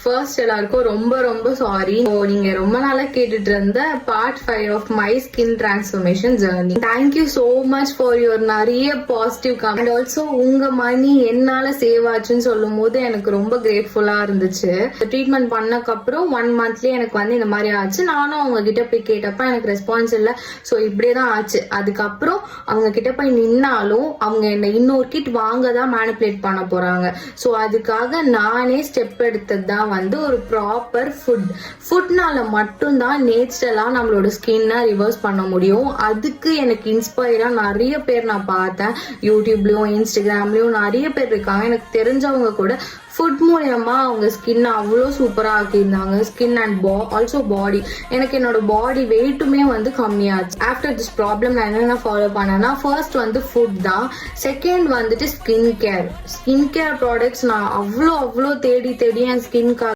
First எல்லாருக்கும் ரொம்ப ரொம்ப சாரி. நீங்க ரொம்ப நாளா கேட்டுட்டு இருந்த part 5 of my skin transformation journey. Thank you so much for your நிறைய பாசிட்டிவ் கமெண்ட். அண்ட் ஆல்சோ உங்க மணி என்னால சேவ் ஆச்சுன்னு சொல்லும் போது எனக்கு ரொம்ப கிரேட்ஃபுல்லா இருந்துச்சு. ட்ரீட்மெண்ட் பண்ணக்கப்புறம் 1 மந்த்லயே எனக்கு வந்து இந்த மாதிரி ஆச்சு. நானும் அவங்க கிட்ட போய் கேட்டப்ப எனக்கு ரெஸ்பான்ஸ் இல்லை. ஸோ இப்படியேதான் ஆச்சு. அதுக்கப்புறம் அவங்க கிட்ட போய் நின்னாலும் அவங்க என்ன இன்னொரு கிட் வாங்க தான் மேனிபுலேட் பண்ண போறாங்க. ஸோ அதுக்காக நானே ஸ்டெப் எடுத்தது தான் வந்து ஒரு ப்ராப்பர் ஃபுட்னால மட்டும்தான் நேச்சுரலா நம்மளோட ஸ்கின்னை ரிவர்ஸ் பண்ண முடியும். அதுக்கு எனக்கு இன்ஸ்பயரா நிறைய பேர் நான் பார்த்தேன். யூடியூப்லயும் இன்ஸ்டாகிராம்லயும் நிறைய பேர் இருக்காங்க. எனக்கு தெரிஞ்சவங்க கூட ஃபுட் மூலமா அவங்க ஸ்கின் அவ்வளோ சூப்பரா ஆக்கியிருந்தாங்க. ஸ்கின் அண்ட் ஆல்சோ பாடி. எனக்கு என்னோட பாடி வெயிட்டுமே வந்து கம்மியாச்சு. ஆஃப்டர் திஸ் ப்ராப்ளம் நான் என்னென்ன ஃபாலோ பண்ணேன்னா, ஃபர்ஸ்ட் வந்து ஃபுட் தான். செகண்ட் வந்துட்டு ஸ்கின் கேர் ப்ராடக்ட்ஸ் நான் அவ்வளோ தேடி என் ஸ்கின்காக